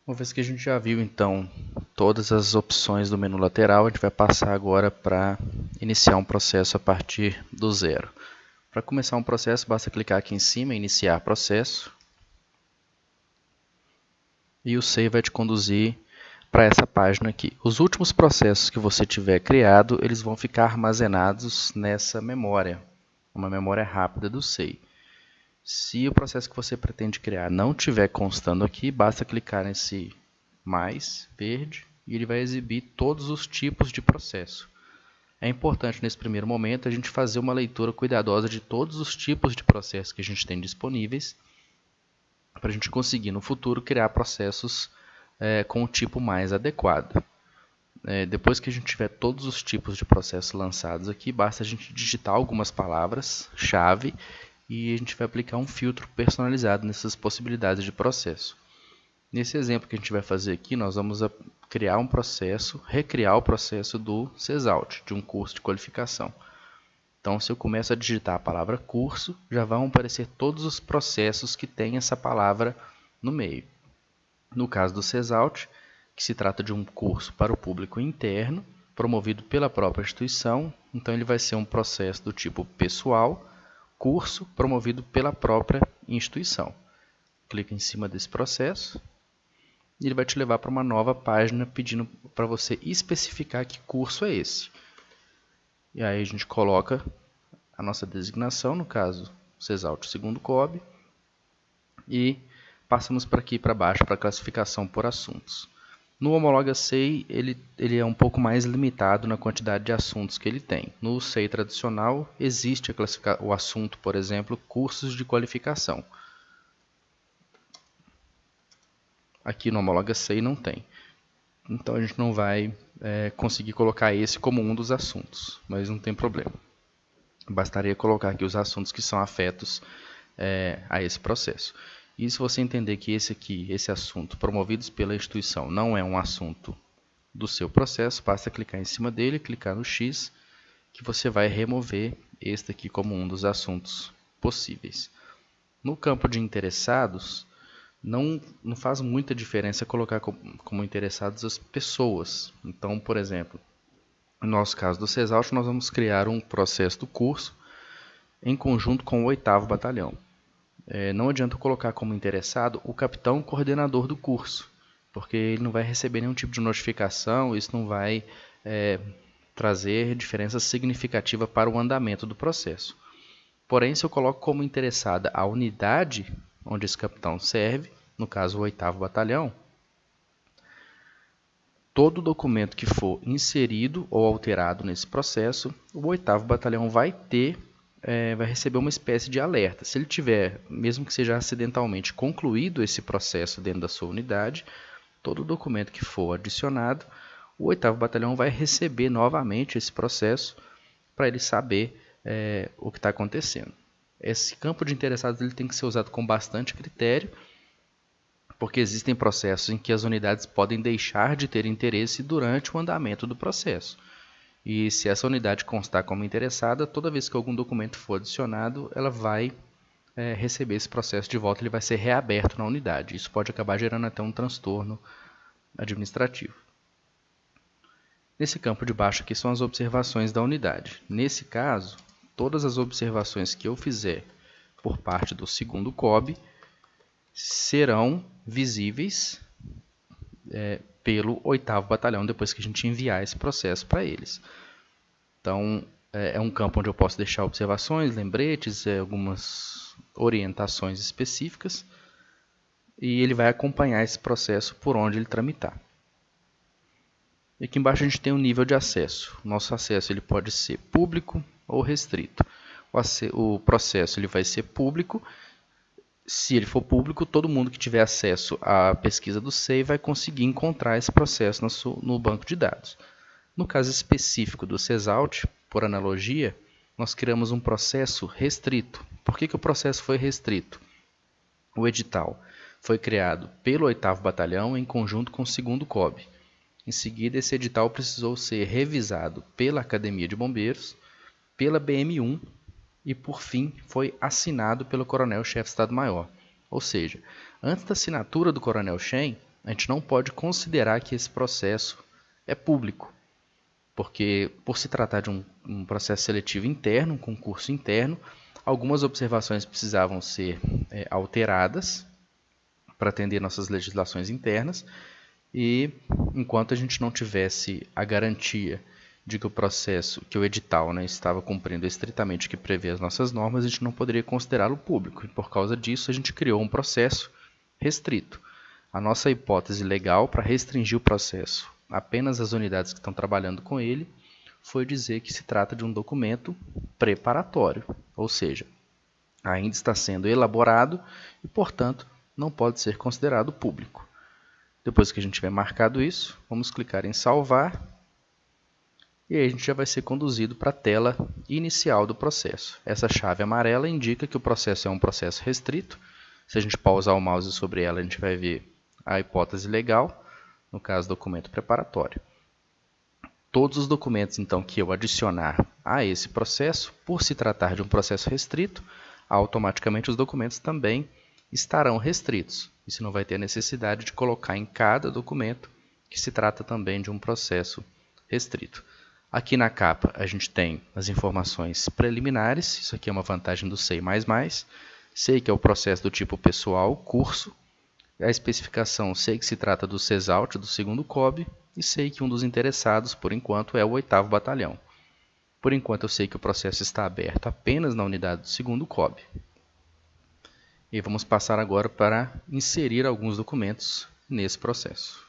Uma vez que a gente já viu então todas as opções do menu lateral, a gente vai passar agora para iniciar um processo a partir do zero. Para começar um processo, basta clicar aqui em cima, iniciar processo, e o SEI vai te conduzir para essa página aqui. Os últimos processos que você tiver criado, eles vão ficar armazenados nessa memória, uma memória rápida do SEI. Se o processo que você pretende criar não estiver constando aqui, basta clicar nesse mais verde e ele vai exibir todos os tipos de processo. É importante nesse primeiro momento a gente fazer uma leitura cuidadosa de todos os tipos de processos que a gente tem disponíveis para a gente conseguir no futuro criar processos com o tipo mais adequado. Depois que a gente tiver todos os tipos de processos lançados aqui, basta a gente digitar algumas palavras-chave e a gente vai aplicar um filtro personalizado nessas possibilidades de processo. Nesse exemplo que a gente vai fazer aqui, nós vamos criar um processo, recriar o processo do CESALT, de um curso de qualificação. Então, se eu começo a digitar a palavra curso, já vão aparecer todos os processos que têm essa palavra no meio. No caso do CESALT, que se trata de um curso para o público interno, promovido pela própria instituição, então ele vai ser um processo do tipo pessoal, curso promovido pela própria instituição. Clica em cima desse processo e ele vai te levar para uma nova página pedindo para você especificar que curso é esse. E aí a gente coloca a nossa designação, no caso, CESALT segundo COB, e passamos para aqui para baixo para a classificação por assuntos. No Homologa SEI, ele é um pouco mais limitado na quantidade de assuntos que ele tem. No SEI tradicional, existe o assunto, por exemplo, cursos de qualificação. Aqui no Homologa SEI não tem. Então a gente não vai conseguir colocar esse como um dos assuntos, mas não tem problema. Bastaria colocar aqui os assuntos que são afetos a esse processo. E se você entender que esse assunto promovido pela instituição não é um assunto do seu processo, basta clicar em cima dele, clicar no X, que você vai remover este aqui como um dos assuntos possíveis. No campo de interessados, não faz muita diferença colocar como interessados as pessoas. Então, por exemplo, no nosso caso do CESALT, nós vamos criar um processo do curso em conjunto com o 8º Batalhão. Não adianta colocar como interessado o capitão coordenador do curso, porque ele não vai receber nenhum tipo de notificação, isso não vai trazer diferença significativa para o andamento do processo. Porém, se eu coloco como interessada a unidade onde esse capitão serve, no caso o 8º Batalhão, todo documento que for inserido ou alterado nesse processo, o 8º Batalhão vai receber uma espécie de alerta. Se ele tiver, mesmo que seja acidentalmente, concluído esse processo dentro da sua unidade, todo documento que for adicionado, o 8º Batalhão vai receber novamente esse processo para ele saber o que está acontecendo. Esse campo de interessados ele tem que ser usado com bastante critério, porque existem processos em que as unidades podem deixar de ter interesse durante o andamento do processo. E se essa unidade constar como interessada, toda vez que algum documento for adicionado, ela vai receber esse processo de volta, ele vai ser reaberto na unidade. Isso pode acabar gerando até um transtorno administrativo. Nesse campo de baixo aqui são as observações da unidade. Nesse caso, todas as observações que eu fizer por parte do segundo COB serão visíveis pelo 8º Batalhão depois que a gente enviar esse processo para eles. Então, é um campo onde eu posso deixar observações, lembretes, algumas orientações específicas, e ele vai acompanhar esse processo por onde ele tramitar. E aqui embaixo a gente tem o nível de acesso. Nosso acesso ele pode ser público ou restrito. O processo ele vai ser público. Se ele for público, todo mundo que tiver acesso à pesquisa do SEI vai conseguir encontrar esse processo no banco de dados. No caso específico do CESALT, por analogia, nós criamos um processo restrito. Por que o processo foi restrito? O edital foi criado pelo 8º Batalhão em conjunto com o segundo COB. Em seguida, esse edital precisou ser revisado pela Academia de Bombeiros, pela BM1 e, por fim, foi assinado pelo Coronel-Chefe Estado-Maior. Ou seja, antes da assinatura do Coronel Shen, a gente não pode considerar que esse processo é público, porque por se tratar de um processo seletivo interno, um concurso interno, algumas observações precisavam ser alteradas para atender nossas legislações internas, e enquanto a gente não tivesse a garantia de que o processo, que o edital, estava cumprindo estritamente o que prevê as nossas normas, a gente não poderia considerá-lo público. E por causa disso, a gente criou um processo restrito. A nossa hipótese legal para restringir o processo apenas às unidades que estão trabalhando com ele foi dizer que se trata de um documento preparatório, ou seja, ainda está sendo elaborado e, portanto, não pode ser considerado público. Depois que a gente tiver marcado isso, vamos clicar em salvar e aí a gente já vai ser conduzido para a tela inicial do processo. Essa chave amarela indica que o processo é um processo restrito. Se a gente pausar o mouse sobre ela, a gente vai ver a hipótese legal, no caso, documento preparatório. Todos os documentos, então, que eu adicionar a esse processo, por se tratar de um processo restrito, automaticamente os documentos também estarão restritos. Isso não vai ter necessidade de colocar em cada documento que se trata também de um processo restrito. Aqui na capa a gente tem as informações preliminares, isso aqui é uma vantagem do SEI++. SEI que é o processo do tipo pessoal, curso. A especificação SEI que se trata do CESALT, do 2º COB, e SEI que um dos interessados, por enquanto, é o 8º Batalhão. Por enquanto eu sei que o processo está aberto apenas na unidade do 2º COB. E vamos passar agora para inserir alguns documentos nesse processo.